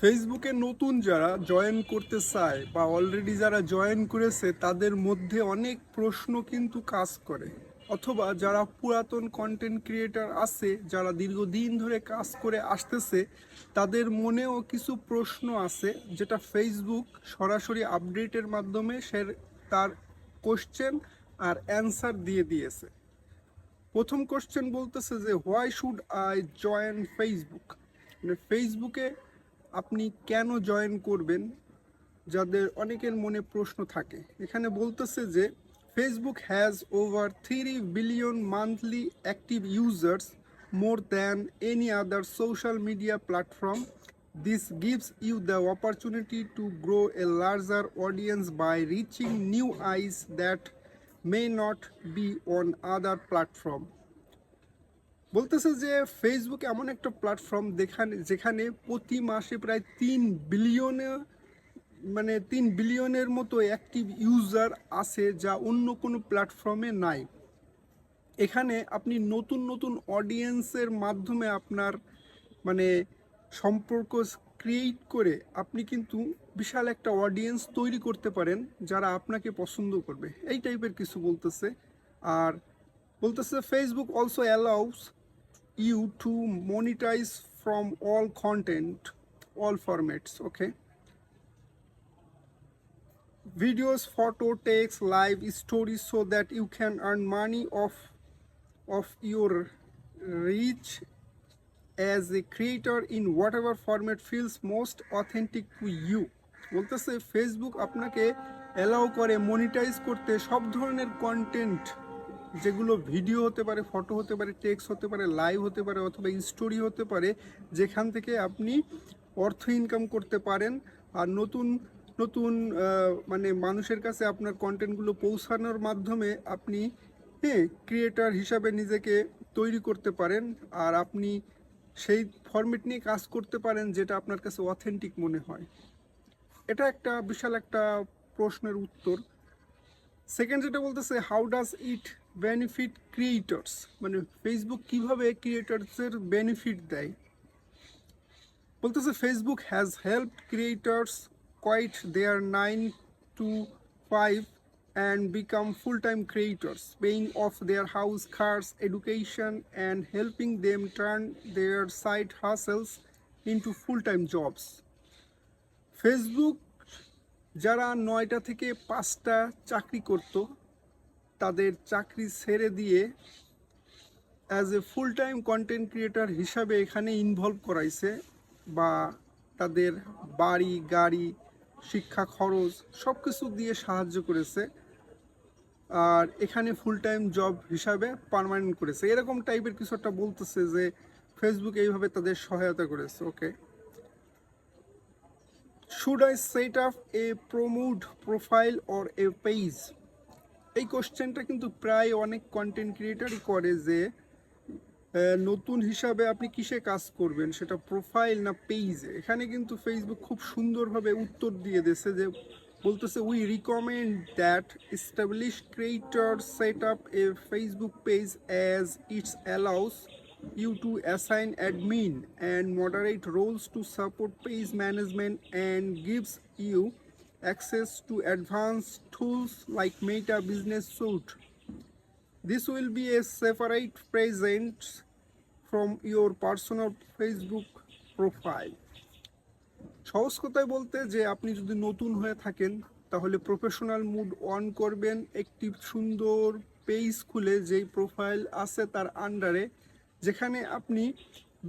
ফেসবুকে নতুন যারা জয়েন করতে চায় বা অলরেডি যারা জয়েন করেছে তাদের মধ্যে অনেক প্রশ্ন কিন্তু কাজ করে, অথবা যারা পুরাতন কন্টেন্ট ক্রিয়েটার আছে যারা দীর্ঘদিন ধরে কাজ করে আসতেছে তাদের মনেও কিছু প্রশ্ন আছে যেটা ফেসবুক সরাসরি আপডেটের মাধ্যমে সে তার কোশ্চেন আর অ্যান্সার দিয়ে দিয়েছে। প্রথম কোশ্চেন বলতেছে যে why should I join Facebook, মানে ফেসবুকে আপনি কেন জয়েন করবেন, যাদের অনেকের মনে প্রশ্ন থাকে। এখানে বলতেছে যে Facebook has over 3 billion monthly active users, more than any other social media platform. This gives you the opportunity to grow a larger audience by reaching new eyes that may not be on other platform. বলতেছে যে Facebook এমন একটা platform যেখানে প্রতি মাসে প্রায় 3 বিলিয়নের মতো active user আছে, যা অন্য কোনো প্ল্যাটফর্মে নাই। এখানে আপনি নতুন নতুন অডিয়েন্সের মাধ্যমে আপনার সম্পর্ক ক্রিয়েট করে আপনি কিন্তু বিশাল একটা অডিয়েন্স তৈরি করতে পারেন যারা আপনাকে পছন্দ করবে, এই টাইপের কিছু বলতেছে। আর বলতেছে Facebook also allows you to monetize from all content, all formats. Okay, videos, photo, text, live stories, so that you can earn money of your reach as a creator in whatever format feels most authentic to you. বলতেছে Facebook আপনাকে allow করে monetize করতে সব ধরনের content, যেগুলো video হতে পারে, photo হতে পারে, টেক্সট হতে পারে, লাইভ হতে পারে, অথবা স্টোরি হতে পারে, যেখান থেকে আপনি অর্থ ইনকাম করতে পারেন। আর নতুন নতুন মানুষের কাছে আপনার কন্টেন্টগুলো পৌঁছানোর মাধ্যমে আপনি ক্রিয়েটার হিসাবে নিজেকে তৈরি করতে পারেন, আর আপনি সেই ফরম্যাট নিয়ে কাজ করতে পারেন যেটা আপনার কাছে অথেন্টিক মনে হয়। এটা একটা বিশাল একটা প্রশ্নের উত্তর। সেকেন্ড যেটা বলতেছে how does it benefit creators, মানে ফেসবুক কিভাবে ক্রিয়েটরসের বেনিফিট দেয়। বলতেছে Facebook has helped creators quite there 9 to 5 and become full-time creators, paying off their house, cars, education, and helping them turn their side hustles into full-time jobs. Facebook যারা 9টা থেকে 5টা চাকরি করত তাদের চাকরি ছেড়ে দিয়ে as a full time content creator হিসাবে এখানে ইনভলভ করাইছে, বা তাদের বাড়ি, গাড়ি, শিক্ষা খরচ সব কিছু দিয়ে সাহায্য করেছে, আর এখানে ফুল টাইম জব হিসাবে পার্মানেন্ট করেছে। এরকম টাইপের কিছু একটা বলতেছে যে ফেসবুক এইভাবে তাদের সহায়তা করেছে। Okay, should I set up a promote profile or a page? এই কোশ্চেনটা কিন্তু প্রায় অনেক কন্টেন্ট ক্রিয়েটারই করে যে নতুন হিসাবে আপনি কিসে কাজ করবেন, সেটা প্রোফাইল না পেজে। এখানে কিন্তু ফেসবুক খুব সুন্দরভাবে উত্তর দিয়ে দিয়েছে যে বলতেছে we recommend that establish creator set up A Facebook page as it's allows you to assign admin and moderate roles to support page management and gives you access to advanced tools like Meta Business Suite. This will be a separate presence from your personal Facebook profile. সহজ কথায় বলতে যে আপনি যদি নতুন হয়ে থাকেন তাহলে প্রফেশনাল মুড অন করবেন, একটি সুন্দর পেজ খুলে যেই প্রোফাইল আছে তার আন্ডারে, যেখানে আপনি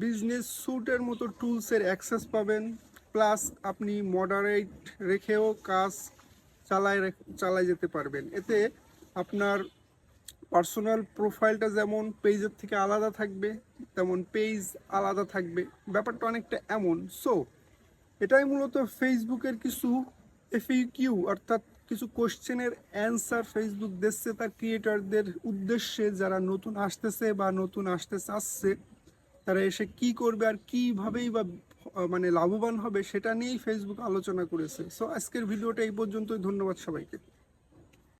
বিজনেস স্যুটের মতো টুলসের অ্যাক্সেস পাবেন, প্লাস আপনি মডারেট রেখেও কাজ চালায় যেতে পারবেন। এতে আপনার পার্সোনাল প্রোফাইলটা যেমন পেজের থেকে আলাদা থাকবে, তেমন পেজ আলাদা থাকবে, ব্যাপারটা অনেকটা এমন। সো এটাই মূলত ফেসবুকের কিছু এফএকিউ, অর্থাৎ কিছু কোশ্চেনের অ্যান্সার ফেসবুক দিচ্ছে তার ক্রিয়েটরদের উদ্দেশ্যে, যারা নতুন আসতেছে বা নতুন আসতে চাচ্ছে তারা এসে কি করবে আর কীভাবেই বা লাভবান হবে সেটা নিয়েই ফেসবুক আলোচনা করেছে। সো আজকের ভিডিওটা এই পর্যন্তই। ধন্যবাদ সবাইকে।